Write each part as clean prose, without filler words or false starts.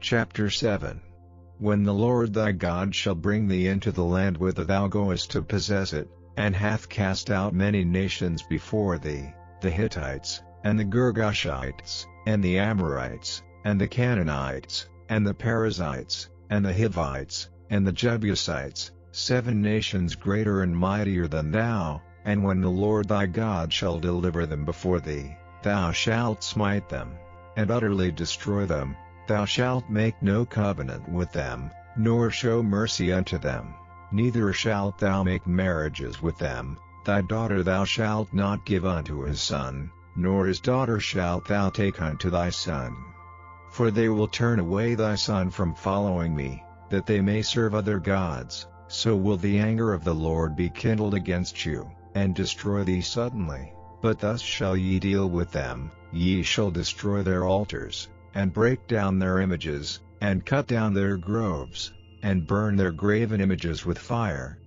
Chapter 7. When the Lord thy God shall bring thee into the land whither thou goest to possess it, and hath cast out many nations before thee, the Hittites, and the Girgashites, and the Amorites, and the Canaanites, and the Perizzites, and the Hivites, and the Jebusites, 7 nations greater and mightier than thou, and when the Lord thy God shall deliver them before thee, thou shalt smite them, and utterly destroy them. Thou shalt make no covenant with them, nor show mercy unto them, neither shalt thou make marriages with them. Thy daughter thou shalt not give unto his son, nor his daughter shalt thou take unto thy son. For they will turn away thy son from following me, that they may serve other gods, so will the anger of the Lord be kindled against you, and destroy thee suddenly. But thus shall ye deal with them: ye shall destroy their altars, and break down their images, and cut down their groves, and burn their graven images with fire.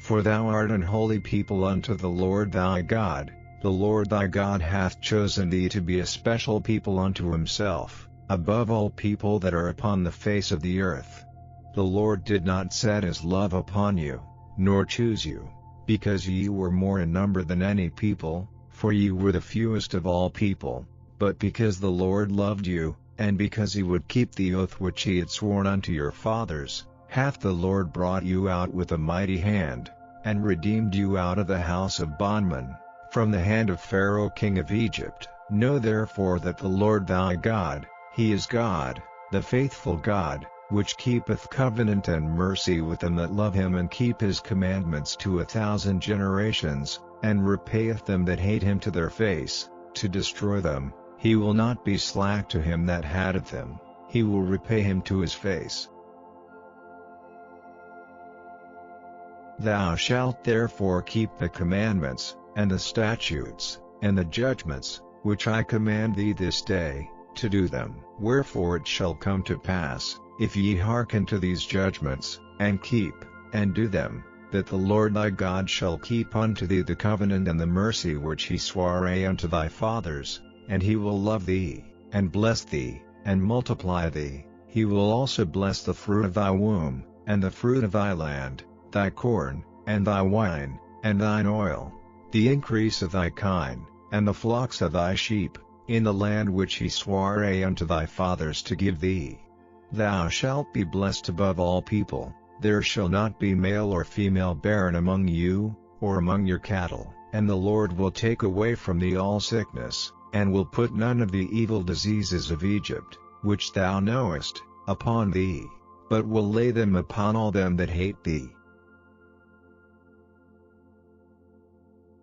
For thou art an holy people unto the Lord thy God. The Lord thy God hath chosen thee to be a special people unto himself, above all people that are upon the face of the earth. The Lord did not set his love upon you, nor choose you, because ye were more in number than any people, for ye were the fewest of all people, but because the Lord loved you, and because he would keep the oath which he had sworn unto your fathers, hath the Lord brought you out with a mighty hand, and redeemed you out of the house of bondmen, from the hand of Pharaoh king of Egypt. Know therefore that the Lord thy God, he is God, the faithful God, which keepeth covenant and mercy with them that love him and keep his commandments to 1,000 generations, and repayeth them that hate him to their face, to destroy them. He will not be slack to him that hateth him, he will repay him to his face. Thou shalt therefore keep the commandments, and the statutes, and the judgments, which I command thee this day, to do them. Wherefore it shall come to pass, if ye hearken to these judgments, and keep, and do them, that the Lord thy God shall keep unto thee the covenant and the mercy which he sware unto thy fathers, and he will love thee, and bless thee, and multiply thee. He will also bless the fruit of thy womb, and the fruit of thy land, thy corn, and thy wine, and thine oil, the increase of thy kine, and the flocks of thy sheep, in the land which he sware unto thy fathers to give thee. Thou shalt be blessed above all people. There shall not be male or female barren among you, or among your cattle, and the Lord will take away from thee all sickness, and will put none of the evil diseases of Egypt, which thou knowest, upon thee, but will lay them upon all them that hate thee.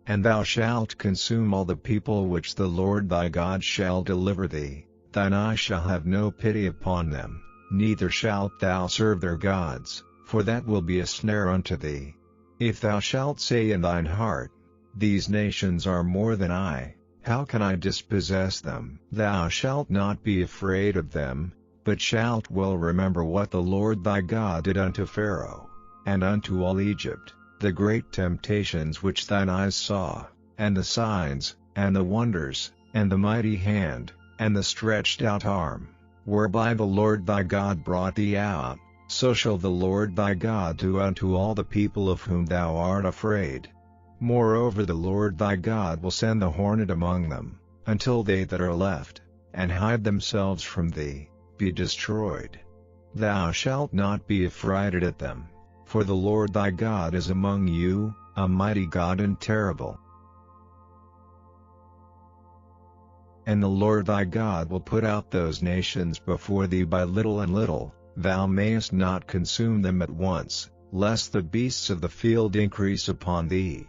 And thou shalt consume all the people which the Lord thy God shall deliver thee. Thine eye shall have no pity upon them, neither shalt thou serve their gods, for that will be a snare unto thee. If thou shalt say in thine heart, these nations are more than I, how can I dispossess them? Thou shalt not be afraid of them, but shalt well remember what the Lord thy God did unto Pharaoh, and unto all Egypt, the great temptations which thine eyes saw, and the signs, and the wonders, and the mighty hand, and the stretched out arm, whereby the Lord thy God brought thee out. So shall the Lord thy God do unto all the people of whom thou art afraid. Moreover the Lord thy God will send the hornet among them, until they that are left, and hide themselves from thee, be destroyed. Thou shalt not be affrighted at them, for the Lord thy God is among you, a mighty God and terrible. And the Lord thy God will put out those nations before thee by little and little. Thou mayest not consume them at once, lest the beasts of the field increase upon thee.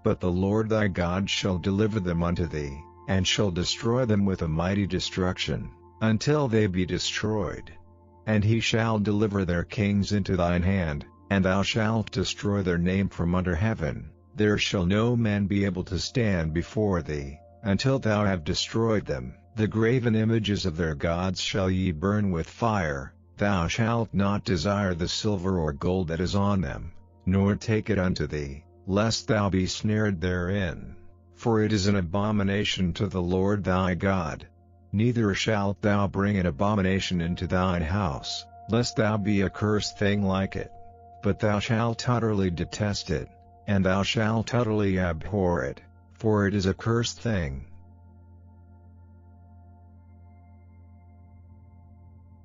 But the Lord thy God shall deliver them unto thee, and shall destroy them with a mighty destruction, until they be destroyed. And he shall deliver their kings into thine hand, and thou shalt destroy their name from under heaven. There shall no man be able to stand before thee, until thou have destroyed them. The graven images of their gods shall ye burn with fire. Thou shalt not desire the silver or gold that is on them, nor take it unto thee, lest thou be snared therein, for it is an abomination to the Lord thy God. Neither shalt thou bring an abomination into thine house, lest thou be a cursed thing like it. But thou shalt utterly detest it, and thou shalt utterly abhor it, for it is a cursed thing.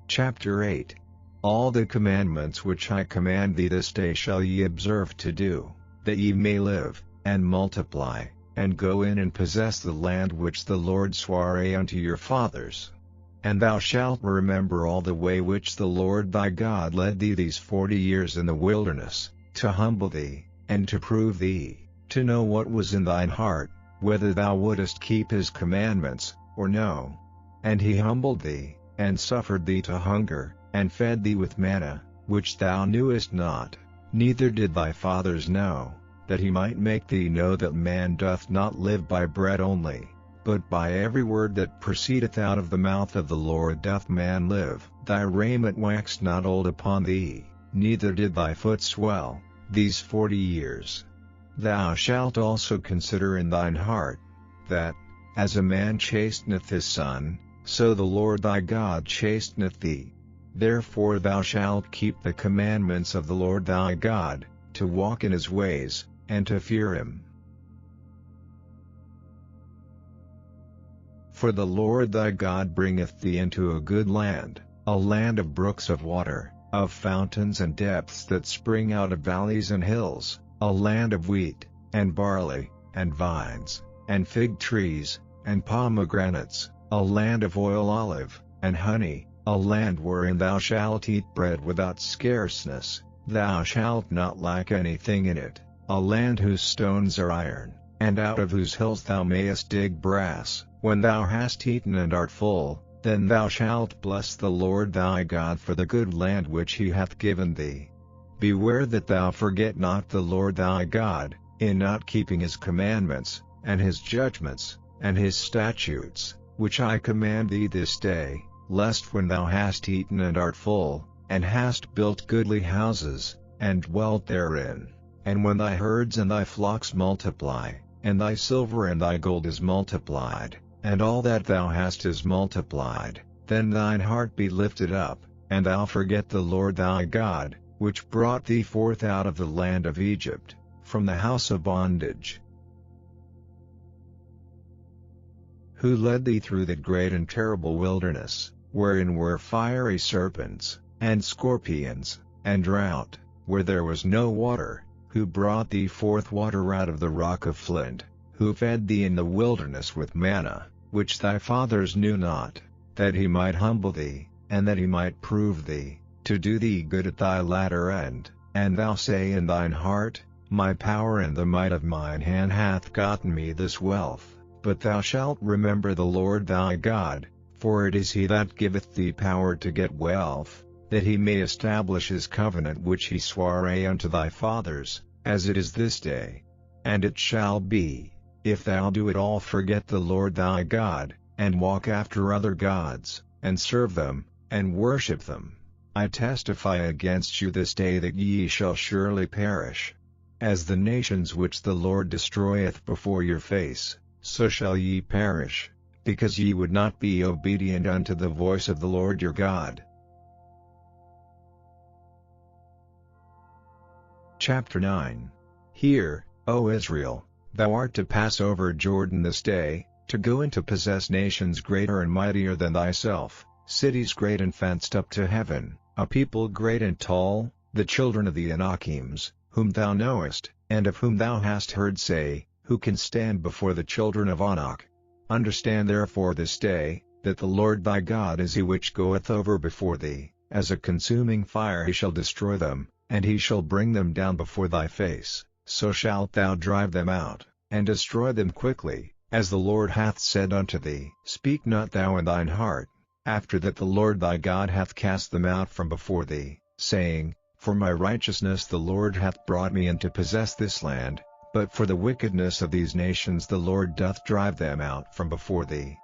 Chapter 8. All the commandments which I command thee this day shall ye observe to do, that ye may live, and multiply, and go in and possess the land which the Lord sware unto your fathers. And thou shalt remember all the way which the Lord thy God led thee these 40 years in the wilderness, to humble thee, and to prove thee, to know what was in thine heart, whether thou wouldest keep his commandments, or no. And he humbled thee, and suffered thee to hunger, and fed thee with manna, which thou knewest not, neither did thy fathers know, that he might make thee know that man doth not live by bread only, but by every word that proceedeth out of the mouth of the Lord doth man live. Thy raiment waxed not old upon thee, neither did thy foot swell, these 40 years. Thou shalt also consider in thine heart, that, as a man chasteneth his son, so the Lord thy God chasteneth thee. Therefore thou shalt keep the commandments of the Lord thy God, to walk in his ways, and to fear him. For the Lord thy God bringeth thee into a good land, a land of brooks of water, of fountains and depths that spring out of valleys and hills, a land of wheat, and barley, and vines, and fig trees, and pomegranates, a land of oil olive, and honey, a land wherein thou shalt eat bread without scarceness, thou shalt not lack anything in it, a land whose stones are iron, and out of whose hills thou mayest dig brass. When thou hast eaten and art full, then thou shalt bless the Lord thy God for the good land which he hath given thee. Beware that thou forget not the Lord thy God, in not keeping his commandments, and his judgments, and his statutes, which I command thee this day, lest when thou hast eaten and art full, and hast built goodly houses, and dwelt therein, and when thy herds and thy flocks multiply, and thy silver and thy gold is multiplied, and all that thou hast is multiplied, then thine heart be lifted up, and thou forget the Lord thy God, which brought thee forth out of the land of Egypt, from the house of bondage, who led thee through that great and terrible wilderness, wherein were fiery serpents, and scorpions, and drought, where there was no water, who brought thee forth water out of the rock of flint, who fed thee in the wilderness with manna, which thy fathers knew not, that he might humble thee, and that he might prove thee, to do thee good at thy latter end. And thou say in thine heart, My power and the might of mine hand hath gotten me this wealth. But thou shalt remember the Lord thy God, for it is he that giveth thee power to get wealth, that he may establish his covenant which he sware unto thy fathers, as it is this day. And it shall be, if thou do at all forget the Lord thy God, and walk after other gods, and serve them, and worship them, I testify against you this day that ye shall surely perish. As the nations which the Lord destroyeth before your face, so shall ye perish, because ye would not be obedient unto the voice of the Lord your God. Chapter 9. Hear, O Israel, thou art to pass over Jordan this day, to go and to possess nations greater and mightier than thyself, cities great and fenced up to heaven, a people great and tall, the children of the Anakims, whom thou knowest, and of whom thou hast heard say, Who can stand before the children of Anak? Understand therefore this day, that the Lord thy God is he which goeth over before thee, as a consuming fire he shall destroy them, and he shall bring them down before thy face, so shalt thou drive them out, and destroy them quickly, as the Lord hath said unto thee. Speak not thou in thine heart, after that the Lord thy God hath cast them out from before thee, saying, For my righteousness the Lord hath brought me in to possess this land, but for the wickedness of these nations the Lord doth drive them out from before thee.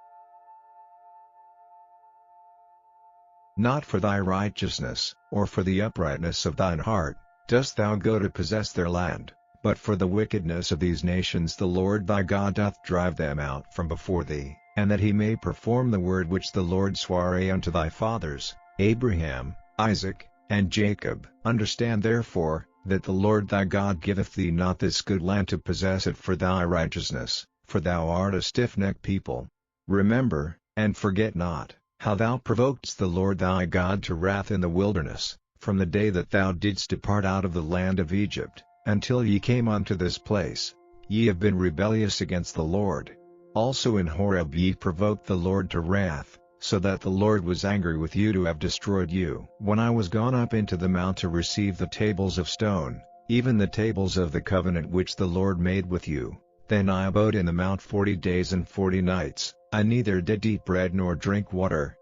Not for thy righteousness, or for the uprightness of thine heart, dost thou go to possess their land, but for the wickedness of these nations the Lord thy God doth drive them out from before thee, and that he may perform the word which the Lord sware unto thy fathers, Abraham, Isaac, and Jacob. Understand therefore, that the Lord thy God giveth thee not this good land to possess it for thy righteousness, for thou art a stiff-necked people. Remember, and forget not, how thou provokedst the Lord thy God to wrath in the wilderness, from the day that thou didst depart out of the land of Egypt, until ye came unto this place. Ye have been rebellious against the Lord. Also in Horeb ye provoked the Lord to wrath, so that the Lord was angry with you to have destroyed you. When I was gone up into the mount to receive the tables of stone, even the tables of the covenant which the Lord made with you, then I abode in the mount 40 days and 40 nights, I neither did eat bread nor drink water.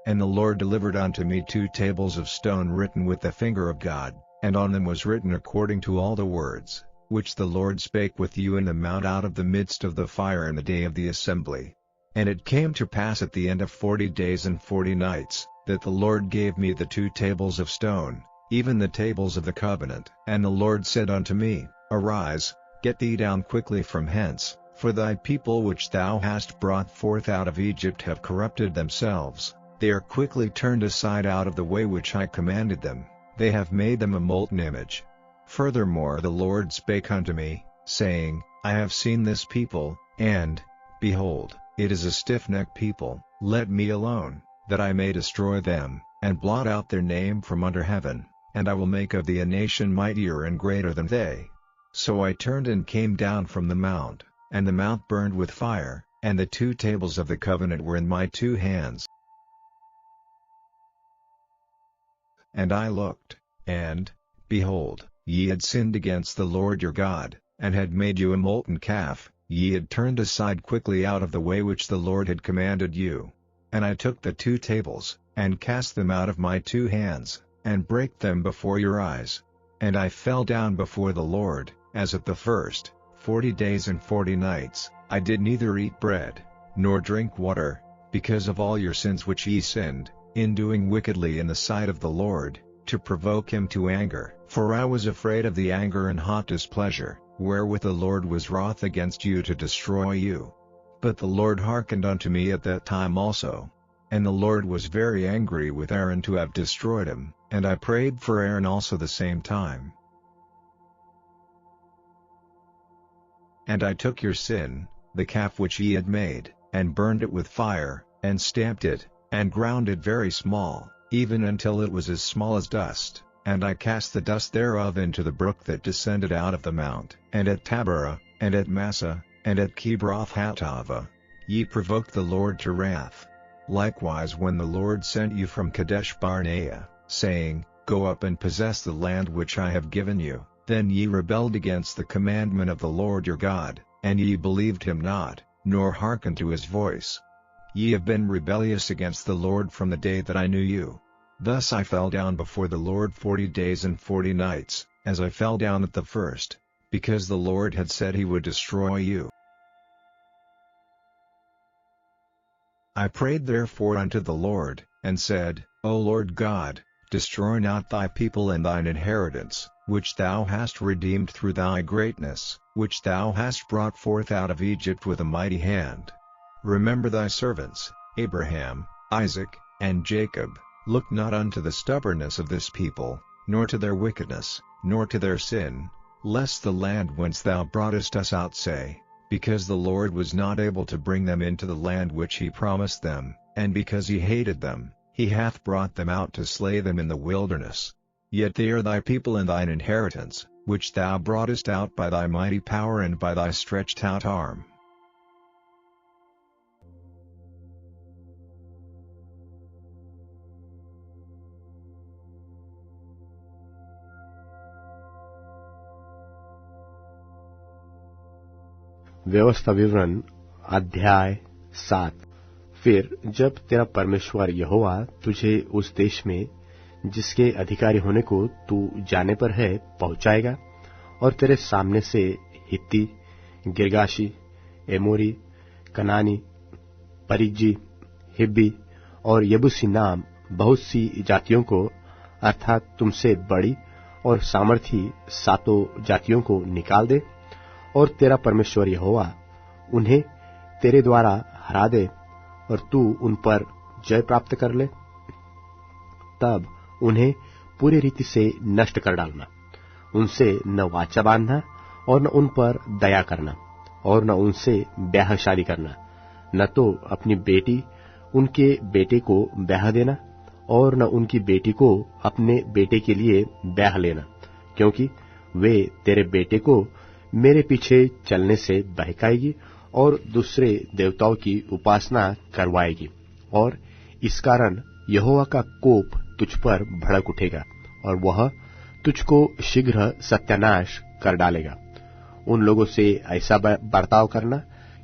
And the Lord delivered unto me 2 tables of stone written with the finger of God, and on them was written according to all the words, which the Lord spake with you in the mount out of the midst of the fire in the day of the assembly. And it came to pass at the end of 40 days and 40 nights, that the Lord gave me the 2 tables of stone, even the tables of the covenant. And the Lord said unto me, Arise, get thee down quickly from hence, for thy people which thou hast brought forth out of Egypt have corrupted themselves, they are quickly turned aside out of the way which I commanded them, they have made them a molten image. Furthermore the Lord spake unto me, saying, I have seen this people, and, behold, it is a stiff-necked people. Let me alone, that I may destroy them, and blot out their name from under heaven, and I will make of thee a nation mightier and greater than they. So I turned and came down from the mount, and the mount burned with fire, and the 2 tables of the covenant were in my 2 hands. And I looked, and, behold, ye had sinned against the Lord your God, and had made you a molten calf. Ye had turned aside quickly out of the way which the Lord had commanded you. And I took the 2 tables, and cast them out of my 2 hands, and brake them before your eyes. And I fell down before the Lord, as at the first, 40 days and 40 nights, I did neither eat bread, nor drink water, because of all your sins which ye sinned, in doing wickedly in the sight of the Lord, to provoke him to anger. For I was afraid of the anger and hot displeasure, wherewith the Lord was wroth against you to destroy you. But the Lord hearkened unto me at that time also. And the Lord was very angry with Aaron to have destroyed him, and I prayed for Aaron also the same time. And I took your sin, the calf which ye had made, and burned it with fire, and stamped it, and ground it very small, even until it was as small as dust, and I cast the dust thereof into the brook that descended out of the mount. And at Taberah, and at Massa, and at Kibroth-Hattaavah, ye provoked the Lord to wrath. Likewise when the Lord sent you from Kadesh Barnea, saying, Go up and possess the land which I have given you, then ye rebelled against the commandment of the Lord your God, and ye believed him not, nor hearkened to his voice. Ye have been rebellious against the Lord from the day that I knew you. Thus I fell down before the Lord 40 days and 40 nights, as I fell down at the first, because the Lord had said he would destroy you. I prayed therefore unto the Lord, and said, O Lord God, destroy not thy people and thine inheritance, which thou hast redeemed through thy greatness, which thou hast brought forth out of Egypt with a mighty hand. Remember thy servants, Abraham, Isaac, and Jacob. Look not unto the stubbornness of this people, nor to their wickedness, nor to their sin, lest the land whence thou broughtest us out say, Because the Lord was not able to bring them into the land which he promised them, and because he hated them, he hath brought them out to slay them in the wilderness. Yet they are thy people and thine inheritance, which thou broughtest out by thy mighty power and by thy stretched out arm. व्यवस्था विवरण अध्याय 7। फिर जब तेरा परमेश्वर यहोवा तुझे उस देश में जिसके अधिकारी होने को तू जाने पर है पहुंचाएगा, और तेरे सामने से हित्ती, गिरगाशी, एमोरी, कनानी, परिज्जी, हिब्बी और यबूसी नाम बहुत सी जातियों को, अर्थात तुमसे बड़ी और सामर्थी 7 जातियों को निकाल दे, और तेरा परमेश्वर यहोवा उन्हें तेरे द्वारा हरा दे और तू उन पर जय प्राप्त कर ले, तब उन्हें पूरी रीति से नष्ट कर डालना, उनसे न वाचा बांधना और न उन पर दया करना और न उनसे ब्याह शादी करना, न तो अपनी बेटी उनके बेटे को ब्याह देना और न उनकी बेटी को अपने बेटे के लिए ब्याह लेना, क्योंकि वे तेरे बेटे को मेरे पीछे चलने से बहकाएगी और दूसरे देवताओं की उपासना करवाएगी, और इस कारण यहोवा का कोप तुझ पर भड़क उठेगा और वह तुझको शीघ्र सत्यानाश कर डालेगा। उन लोगों से ऐसा बर्ताव करना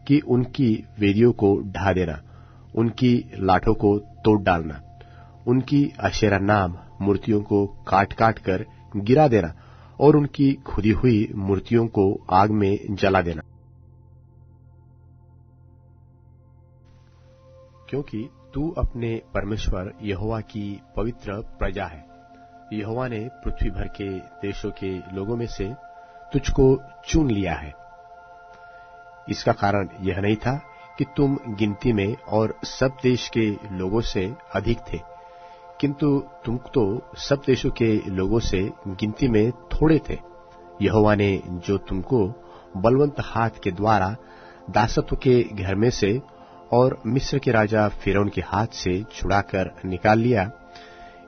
कि उनकी वेदियों को ढा देना, उनकी लाठों को तोड़ डालना, उनकी अशेरा नाम मूर्तियों को काट काट कर गिरा देना और उनकी खुदी हुई मूर्तियों को आग में जला देना, क्योंकि तू अपने परमेश्वर यहोवा की पवित्र प्रजा है। यहोवा ने पृथ्वी भर के देशों के लोगों में से तुझको चुन लिया है। इसका कारण यह नहीं था कि तुम गिनती में और सब देश के लोगों से अधिक थे, किंतु तुम तो सब देशों के लोगों से गिनती में थोड़े थे। यहोवा ने जो तुमको बलवंत हाथ के द्वारा दासत्व के घर में से और मिस्र के राजा फिरौन के हाथ से छुड़ाकर निकाल लिया,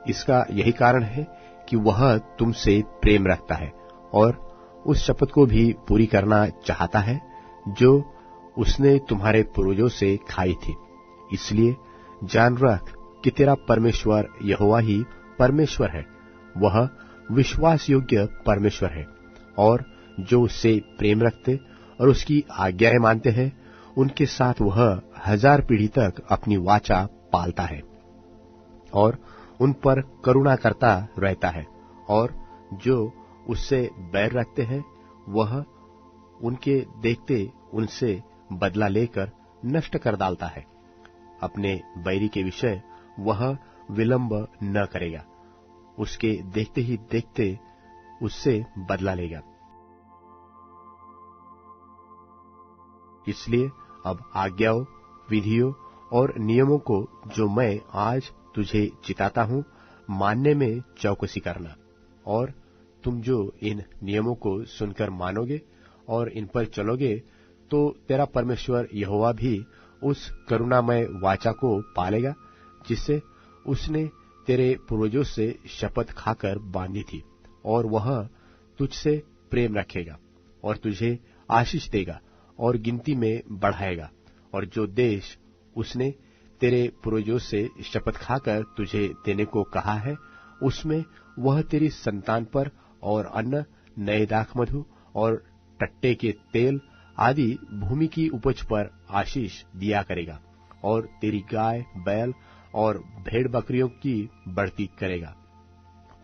इसका यही कारण है कि वह तुमसे प्रेम रखता है और उस शपथ को भी पूरी करना चाहता है जो उसने तुम्हारे पूर्वजों से खाई थी। इसलिए जान रख कि तेरा परमेश्वर यहोवा ही परमेश्वर है, वह विश्वास योग्य परमेश्वर है, और जो उससे प्रेम रखते और उसकी आज्ञाएं मानते हैं उनके साथ वह 1000 पीढ़ी तक अपनी वाचा पालता है और उन पर करुणा करता रहता है, और जो उससे बैर रखते हैं वह उनके देखते उनसे बदला लेकर नष्ट कर डालता है। अपने बैरी के विषय वह विलंब न करेगा, उसके देखते ही देखते उससे बदला लेगा। इसलिए अब आज्ञाओं, विधियों और नियमों को जो मैं आज तुझे चिताता हूं, मानने में चौकसी करना, और तुम जो इन नियमों को सुनकर मानोगे और इन पर चलोगे तो तेरा परमेश्वर यहोवा भी उस करुणामय वाचा को पालेगा जिससे उसने तेरे पूर्वजों से शपथ खाकर बांधी थी, और वह तुझसे प्रेम रखेगा और तुझे आशीष देगा और गिनती में बढ़ाएगा। और जो देश उसने तेरे पूर्वजों से शपथ खाकर तुझे देने को कहा है, उसमें वह तेरी संतान पर और अन्न, नए दाखमधु और टट्टे के तेल आदि भूमि की उपज पर आशीष दिया करेगा, और तेरी गाय, बैल और भेड़ बकरियों की बढ़ती करेगा।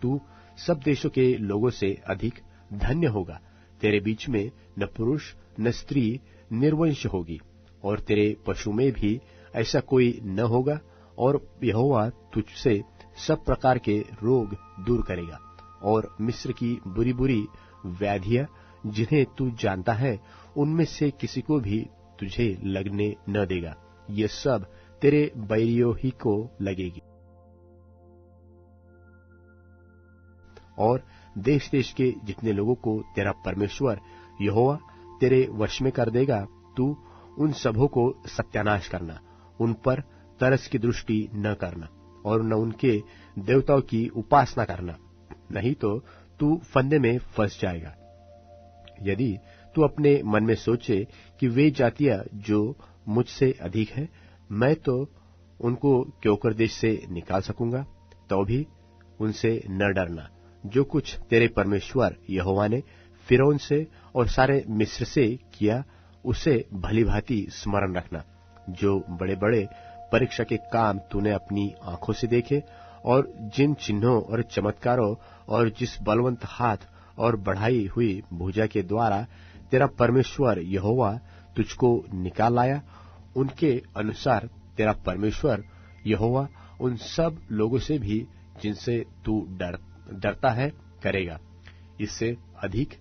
तू सब देशों के लोगों से अधिक धन्य होगा। तेरे बीच में न पुरुष न स्त्री निर्वंश होगी, और तेरे पशु में भी ऐसा कोई न होगा, और यहोवा तुझसे सब प्रकार के रोग दूर करेगा, और मिस्र की बुरी बुरी व्याधियां जिन्हें तू जानता है उनमें से किसी को भी तुझे लगने न देगा। ये सब तेरे बैरियों ही को लगेगी, और देश देश के जितने लोगों को तेरा परमेश्वर यहोवा तेरे वश में कर देगा, तू उन सबों को सत्यानाश करना, उन पर तरस की दृष्टि न करना और न उनके देवताओं की उपासना करना, नहीं तो तू फंदे में फंस जाएगा। यदि तू अपने मन में सोचे कि वे जातियां जो मुझसे अधिक है, मैं तो उनको क्यों कर देश से निकाल सकूंगा, तो भी उनसे न डरना। जो कुछ तेरे परमेश्वर यहोवा ने फिरौन से और सारे मिस्र से किया, उसे भली भांति स्मरण रखना। जो बड़े बड़े परीक्षा के काम तूने अपनी आंखों से देखे, और जिन चिन्हों और चमत्कारों और जिस बलवंत हाथ और बढ़ाई हुई भुजा के द्वारा तेरा परमेश्वर यहोवा तुझको निकाल लाया, उनके अनुसार तेरा परमेश्वर यहोवा उन सब लोगों से भी जिनसे तू डरता है करेगा। इससे अधिक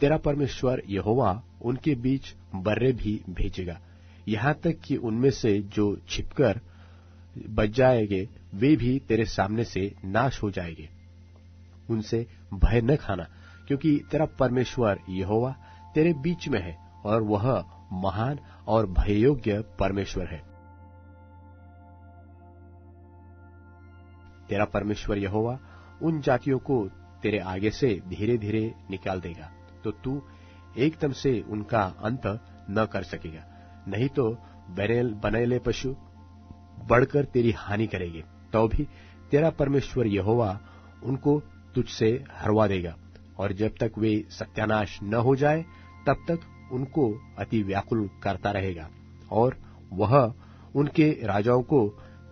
तेरा परमेश्वर यहोवा उनके बीच बर्रे भी भेजेगा, यहाँ तक कि उनमें से जो छिपकर बच जाएंगे वे भी तेरे सामने से नाश हो जाएंगे। उनसे भय न खाना, क्योंकि तेरा परमेश्वर यहोवा तेरे बीच में है और वह महान और भययोग्य परमेश्वर है। तेरा परमेश्वर यहोवा उन जातियों को तेरे आगे से धीरे धीरे निकाल देगा, तो तू एकदम से उनका अंत न कर सकेगा। नहीं तो बनेले पशु बढ़कर तेरी हानि करेंगे, तो भी तेरा परमेश्वर यहोवा उनको तुझसे हरवा देगा, और जब तक वे सत्यानाश न हो जाए तब तक उनको अति व्याकुल करता रहेगा, और वह उनके राजाओं को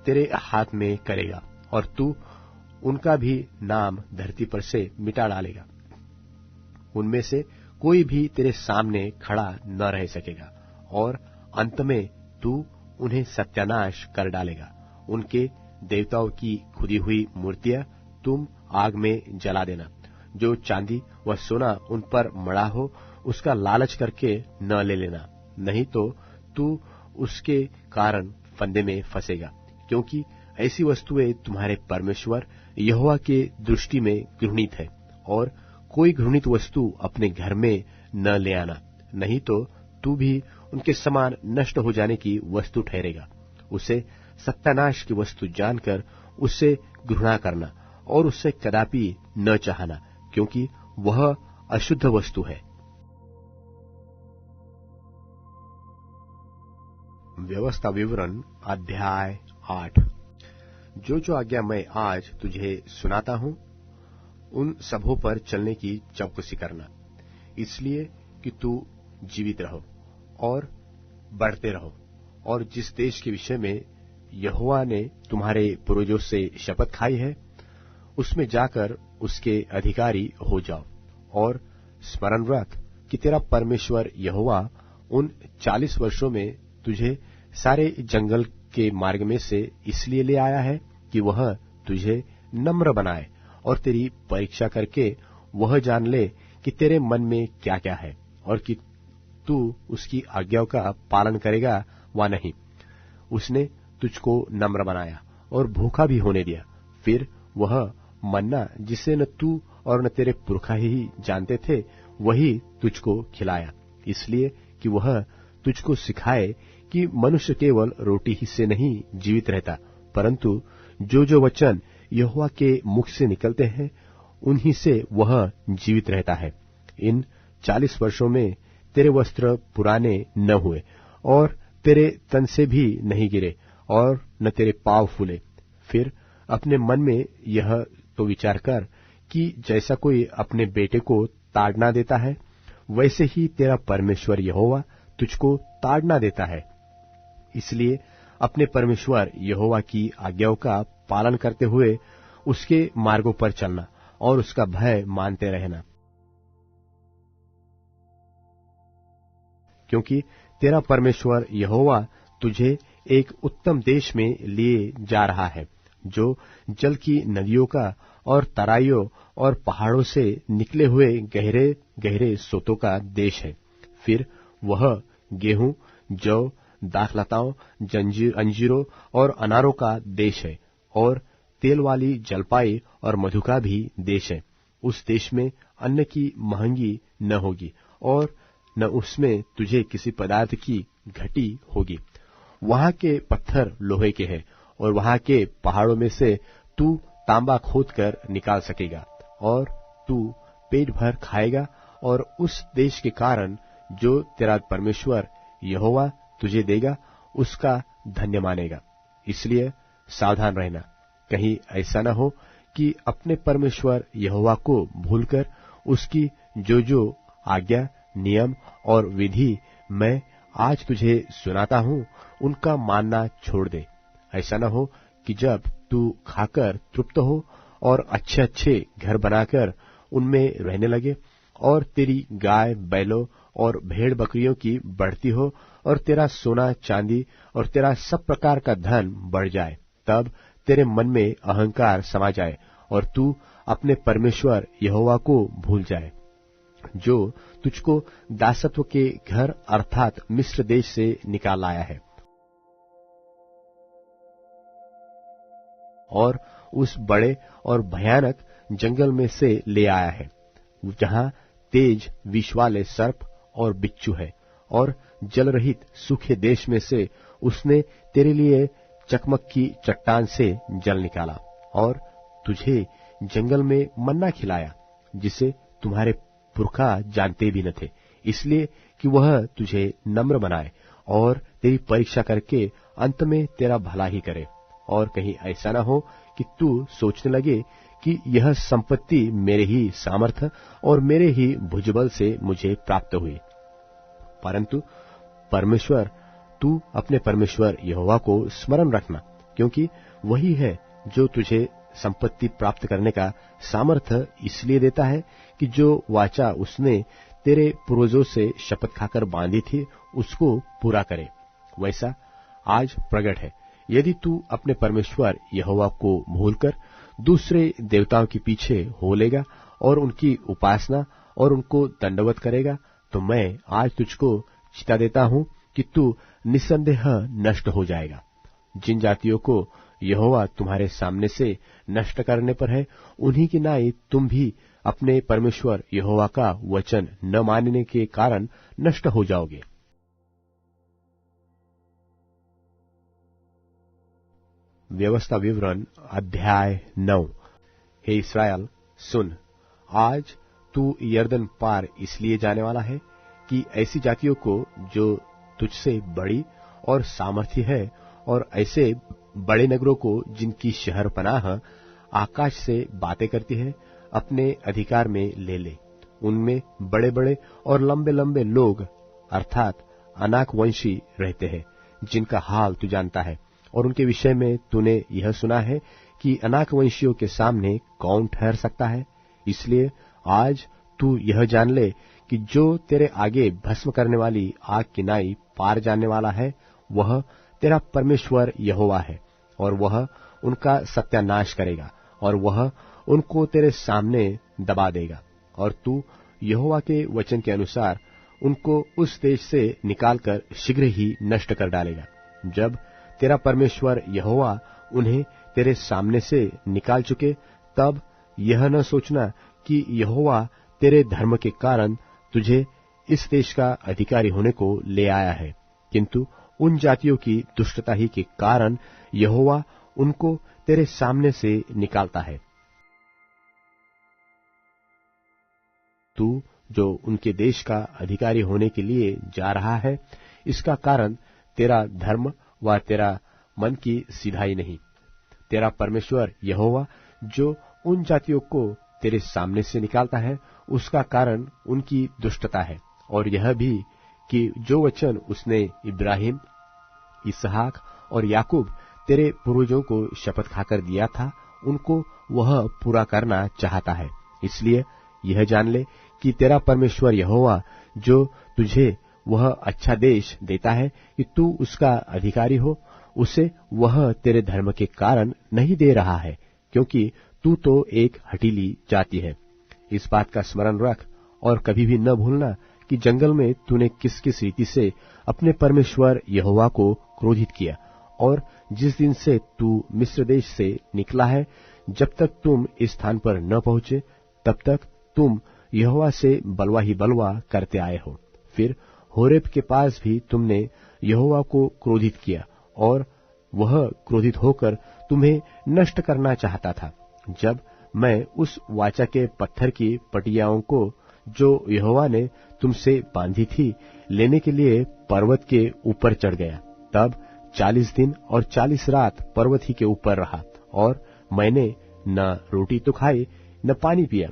तेरे हाथ में करेगा, और तू उनका भी नाम धरती पर से मिटा डालेगा। उनमें से कोई भी तेरे सामने खड़ा न रह सकेगा, और अंत में तू उन्हें सत्यानाश कर डालेगा। उनके देवताओं की खुदी हुई मूर्तियां तुम आग में जला देना। जो चांदी व सोना उन पर मड़ा हो उसका लालच करके न ले लेना, नहीं तो तू उसके कारण फंदे में फंसेगा, क्योंकि ऐसी वस्तुएं तुम्हारे परमेश्वर यहोवा के दृष्टि में घृणित है। और कोई घृणित वस्तु अपने घर में न ले आना, नहीं तो तू भी उनके समान नष्ट हो जाने की वस्तु ठहरेगा। उसे सत्यानाश की वस्तु जानकर उससे घृणा करना और उससे कदापि न चाहना, क्योंकि वह अशुद्ध वस्तु है। व्यवस्था विवरण अध्याय 8। जो आज्ञा मैं आज तुझे सुनाता हूं उन सबों पर चलने की चौकसी करना, इसलिए कि तू जीवित रहो और बढ़ते रहो, और जिस देश के विषय में यहोवा ने तुम्हारे पूर्वजों से शपथ खाई है उसमें जाकर उसके अधिकारी हो जाओ। और स्मरण रख कि तेरा परमेश्वर यहोवा उन 40 वर्षों में तुझे सारे जंगल के मार्ग में से इसलिए ले आया है कि वह तुझे नम्र बनाए और तेरी परीक्षा करके वह जान ले कि तेरे मन में क्या क्या है, और कि तू उसकी आज्ञाओं का पालन करेगा वा नहीं। उसने तुझको नम्र बनाया और भूखा भी होने दिया। फिर वह मन्ना जिसे न तू और न तेरे पुरखा ही जानते थे वही तुझको खिलाया, इसलिए कि वह तुझको सिखाए कि मनुष्य केवल रोटी ही से नहीं जीवित रहता, परंतु जो वचन यहोवा के मुख से निकलते हैं उन्हीं से वह जीवित रहता है। इन 40 वर्षों में तेरे वस्त्र पुराने न हुए और तेरे तन से भी नहीं गिरे और न तेरे पांव फूले। फिर अपने मन में यह तो विचार कर कि जैसा कोई अपने बेटे को ताड़ना देता है वैसे ही तेरा परमेश्वर यहोवा तुझको ताड़ना देता है। इसलिए अपने परमेश्वर यहोवा की आज्ञाओं का पालन करते हुए उसके मार्गों पर चलना और उसका भय मानते रहना, क्योंकि तेरा परमेश्वर यहोवा तुझे एक उत्तम देश में लिए जा रहा है, जो जल की नदियों का और तराइयों और पहाड़ों से निकले हुए गहरे गहरे सोतों का देश है। फिर वह गेहूं, जौ, दाखलताओं, अंजीरों और अनारों का देश है, और तेल वाली जलपाई और मधु का भी देश है। उस देश में अन्न की महंगी न होगी और न उसमें तुझे किसी पदार्थ की घटी होगी। वहां के पत्थर लोहे के हैं और वहां के पहाड़ों में से तू तांबा खोद कर निकाल सकेगा, और तू पेट भर खाएगा और उस देश के कारण जो तेरा परमेश्वर यहोवा तुझे देगा उसका धन्य मानेगा। इसलिए सावधान रहना, कहीं ऐसा न हो कि अपने परमेश्वर यहोवा को भूलकर उसकी जो आज्ञा, नियम और विधि मैं आज तुझे सुनाता हूं उनका मानना छोड़ दे। ऐसा न हो कि जब तू खाकर तृप्त हो और अच्छे अच्छे घर बनाकर उनमें रहने लगे और तेरी गाय बैलों और भेड़ बकरियों की बढ़ती हो और तेरा सोना चांदी और तेरा सब प्रकार का धन बढ़ जाए, तब तेरे मन में अहंकार समा जाए और तू अपने परमेश्वर यहोवा को भूल जाए। जो तुझको दासत्व के घर अर्थात मिस्र देश से निकाल आया है, और उस बड़े और भयानक जंगल में से ले आया है, जहां तेज विष वाले सर्प और बिच्छू है, और जल रहित सूखे देश में से उसने तेरे लिए चकमक की चट्टान से जल निकाला, और तुझे जंगल में मन्ना खिलाया, जिसे तुम्हारे पुरखा जानते भी न थे, इसलिए कि वह तुझे नम्र बनाए और तेरी परीक्षा करके अंत में तेरा भला ही करे। और कहीं ऐसा न हो कि तू सोचने लगे कि यह संपत्ति मेरे ही सामर्थ्य और मेरे ही भुजबल से मुझे प्राप्त हुई, परंतु परमेश्वर, तू अपने परमेश्वर यहोवा को स्मरण रखना, क्योंकि वही है जो तुझे संपत्ति प्राप्त करने का सामर्थ्य इसलिए देता है कि जो वाचा उसने तेरे पूर्वजों से शपथ खाकर बांधी थी उसको पूरा करे। वैसा आज प्रकट है, यदि तू अपने परमेश्वर यहोवा को भूलकर दूसरे देवताओं के पीछे हो लेगा और उनकी उपासना और उनको दंडवत करेगा, तो मैं आज तुझको चिता देता हूं कि तू निसंदेह नष्ट हो जाएगा। जिन जातियों को यहोवा तुम्हारे सामने से नष्ट करने पर है, उन्हीं की नाई तुम भी अपने परमेश्वर यहोवा का वचन न मानने के कारण नष्ट हो जाओगे। व्यवस्था विवरण अध्याय 9। हे इस्राएल सुन, आज तू यरदन पार इसलिए जाने वाला है कि ऐसी जातियों को जो तुझसे बड़ी और सामर्थी है, और ऐसे बड़े नगरों को जिनकी शहर पनाह आकाश से बातें करती है, अपने अधिकार में ले ले। उनमें बड़े बड़े और लंबे लंबे लोग अर्थात अनाकवंशी रहते हैं, जिनका हाल तू जानता है, और उनके विषय में तूने यह सुना है कि अनाकवंशियों के सामने कौन ठहर सकता है। इसलिए आज तू यह जान ले कि जो तेरे आगे भस्म करने वाली आग की नाई पार जाने वाला है, वह तेरा परमेश्वर यहोवा है, और वह उनका सत्यानाश करेगा, और वह उनको तेरे सामने दबा देगा, और तू यहोवा के वचन के अनुसार उनको उस देश से निकालकर शीघ्र ही नष्ट कर डालेगा। जब तेरा परमेश्वर यहोवा उन्हें तेरे सामने से निकाल चुके, तब यह न सोचना कि यहोवा तेरे धर्म के कारण तुझे इस देश का अधिकारी होने को ले आया है, किंतु उन जातियों की दुष्टता ही के कारण यहोवा उनको तेरे सामने से निकालता है। तू जो उनके देश का अधिकारी होने के लिए जा रहा है, इसका कारण तेरा धर्म व तेरा मन की सीधाई नहीं। तेरा परमेश्वर यहोवा जो उन जातियों को तेरे सामने से निकालता है, उसका कारण उनकी दुष्टता है, और यह भी कि जो वचन उसने इब्राहिम, इसहाक और याकूब तेरे पूर्वजों को शपथ खाकर दिया था, उनको वह पूरा करना चाहता है। इसलिए यह जान ले कि तेरा परमेश्वर यहोवा जो तुझे वह अच्छा देश देता है कि तू उसका अधिकारी हो, उसे वह तेरे धर्म के कारण नहीं दे रहा है, क्योंकि तू तो एक हठीली जाति है। इस बात का स्मरण रख और कभी भी न भूलना कि जंगल में तूने किस किस रीति से अपने परमेश्वर यहोवा को क्रोधित किया, और जिस दिन से तू मिस्र देश से निकला है, जब तक तुम इस स्थान पर न पहुंचे, तब तक तुम यहोवा से बलवा ही बलवा करते आए हो। फिर होरेब के पास भी तुमने यहोवा को क्रोधित किया, और वह क्रोधित होकर तुम्हें नष्ट करना चाहता था। जब मैं उस वाचा के पत्थर की पटियाओं को जो यहोवा ने तुमसे बांधी थी लेने के लिए पर्वत के ऊपर चढ़ गया, तब 40 दिन और 40 रात पर्वत ही के ऊपर रहा, और मैंने न रोटी तो खाई न पानी पिया।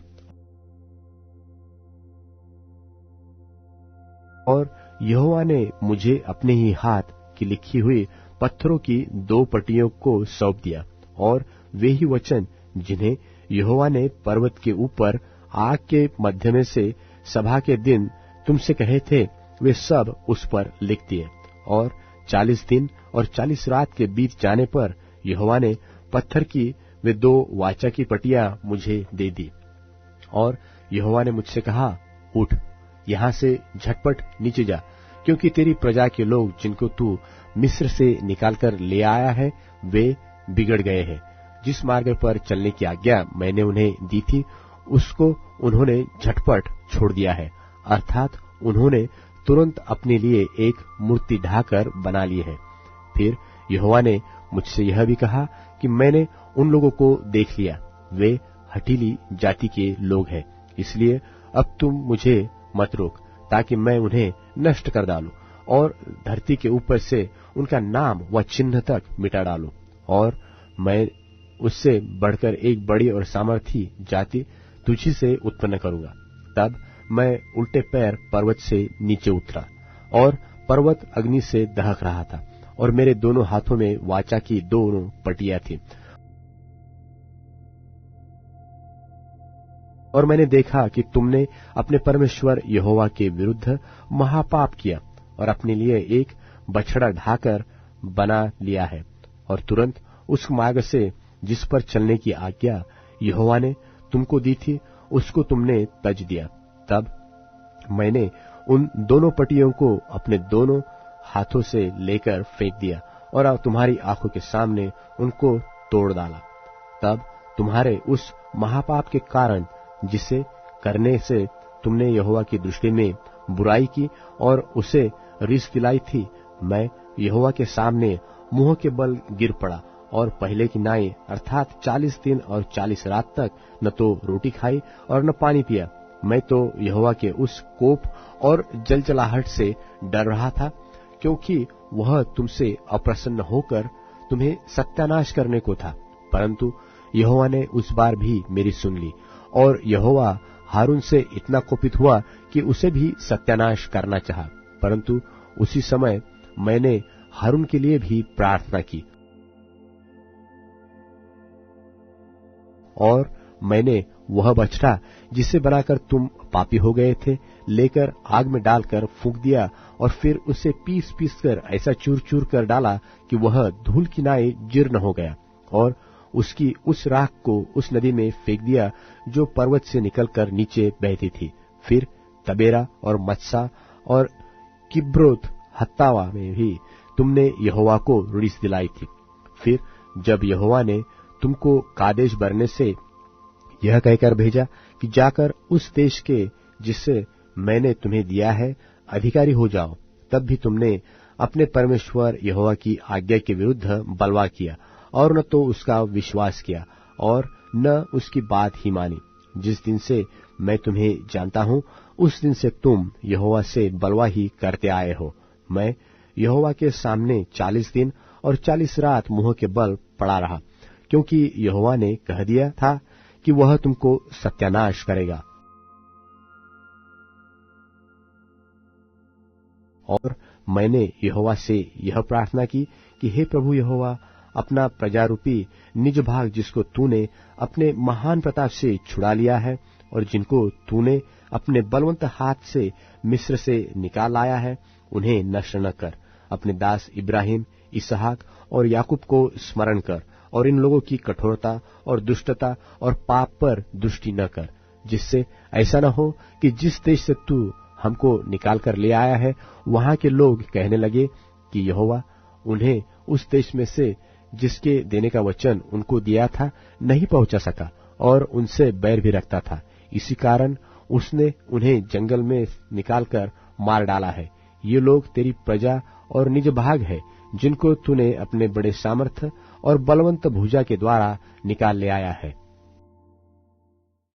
और यहोवा ने मुझे अपने ही हाथ की लिखी हुई पत्थरों की 2 पटियों को सौंप दिया, और वे ही वचन जिन्हें यहोवा ने पर्वत के ऊपर आग के मध्य में से सभा के दिन तुमसे कहे थे, वे सब उस पर लिख दिए। और 40 दिन और 40 रात के बीत जाने पर यहोवा ने पत्थर की वे 2 वाचा की पटियां मुझे दे दी। और यहोवा ने मुझसे कहा, उठ, यहाँ से झटपट नीचे जा, क्योंकि तेरी प्रजा के लोग जिनको तू मिस्र से निकालकर ले आया है वे बिगड़ गए हैं। जिस मार्ग पर चलने की आज्ञा मैंने उन्हें दी थी उसको उन्होंने झटपट छोड़ दिया है, अर्थात उन्होंने तुरंत अपने लिए एक मूर्ति ढाकर बना ली है। फिर यहोवा ने मुझसे यह भी कहा कि मैंने उन लोगों को देख लिया, वे हठीली जाति के लोग हैं, इसलिए अब तुम मुझे मत रोक, ताकि मैं उन्हें नष्ट कर डालूं और धरती के ऊपर से उनका नाम व चिन्ह तक मिटा डालूं। और मैं उससे बढ़कर एक बड़ी और सामर्थी जाति तुझी से उत्पन्न करूंगा। तब मैं उल्टे पैर पर्वत से नीचे उतरा, और पर्वत अग्नि से दहक रहा था, और मेरे दोनों हाथों में वाचा की दोनों पटियां थी। और मैंने देखा कि तुमने अपने परमेश्वर यहोवा के विरुद्ध महापाप किया और अपने लिए एक बछड़ा ढाकर बना लिया है, और तुरंत उस मार्ग से जिस पर चलने की आज्ञा यहोवा ने तुमको दी थी उसको तुमने तज दिया। तब मैंने उन दोनों पटियों को अपने दोनों हाथों से लेकर फेंक दिया और अब तुम्हारी आंखों के सामने उनको तोड़ डाला। तब तुम्हारे उस महापाप के कारण जिसे करने से तुमने यहोवा की दृष्टि में बुराई की और उसे रिस दिलाई थी, मैं यहोवा के सामने मुंह के बल गिर पड़ा और पहले की नाई अर्थात 40 दिन और 40 रात तक न तो रोटी खाई और न पानी पिया। मैं तो यहोवा के उस कोप और जलजलाहट से डर रहा था, क्योंकि वह तुमसे अप्रसन्न होकर तुम्हें सत्यानाश करने को था। परंतु यहोवा ने उस बार भी मेरी सुन ली, और यहोवा हारून से इतना कोपित हुआ कि उसे भी सत्यानाश करना चाहा। परंतु उसी समय मैंने हारून के लिए भी प्रार्थना की, और मैंने वह बछड़ा जिसे बनाकर तुम पापी हो गए थे लेकर आग में डालकर फूंक दिया, और फिर उसे पीस पीस कर ऐसा चूर चूर कर डाला कि वह धूल की नाई जीर्ण हो गया, और उसकी उस राख को उस नदी में फेंक दिया जो पर्वत से निकलकर नीचे बहती थी। फिर तबेरा और मत्सा और किब्रोत हत्तावा में भी तुमने यहोवा को रिस दिलाई थी। फिर जब यहोवा ने तुमको कादेश बरने से यह कहकर भेजा कि जाकर उस देश के जिससे मैंने तुम्हें दिया है अधिकारी हो जाओ, तब भी तुमने अपने परमेश्वर यहोवा की आज्ञा के विरुद्ध बलवा किया और न तो उसका विश्वास किया और न उसकी बात ही मानी। जिस दिन से मैं तुम्हें जानता हूं उस दिन से तुम यहोवा से बलवा ही करते आए हो। मैं यहोवा के सामने 40 दिन और 40 रात मुंह के बल पड़ा रहा, क्योंकि यहोवा ने कह दिया था कि वह तुमको सत्यानाश करेगा। और मैंने यहोवा से यह प्रार्थना की कि हे प्रभु यहोवा, अपना प्रजारूपी निज भाग जिसको तूने अपने महान प्रताप से छुड़ा लिया है और जिनको तूने अपने बलवंत हाथ से मिस्र से निकाल लाया है, उन्हें नष्ट न कर। अपने दास इब्राहिम, इसहाक और याकूब को स्मरण कर और इन लोगों की कठोरता और दुष्टता और पाप पर दृष्टि न कर, जिससे ऐसा न हो कि जिस देश से तू हमको निकाल कर ले आया है वहां के लोग कहने लगे कि यहोवा उन्हें उस देश में से जिसके देने का वचन उनको दिया था नहीं पहुंचा सका और उनसे बैर भी रखता था। इसी कारण उसने उन्हें जंगल में निकालकर मार डाला है। ये लोग तेरी प्रजा और निज भाग है, जिनको तूने अपने बड़े सामर्थ और बलवंत भुजा के द्वारा निकाल ले आया है।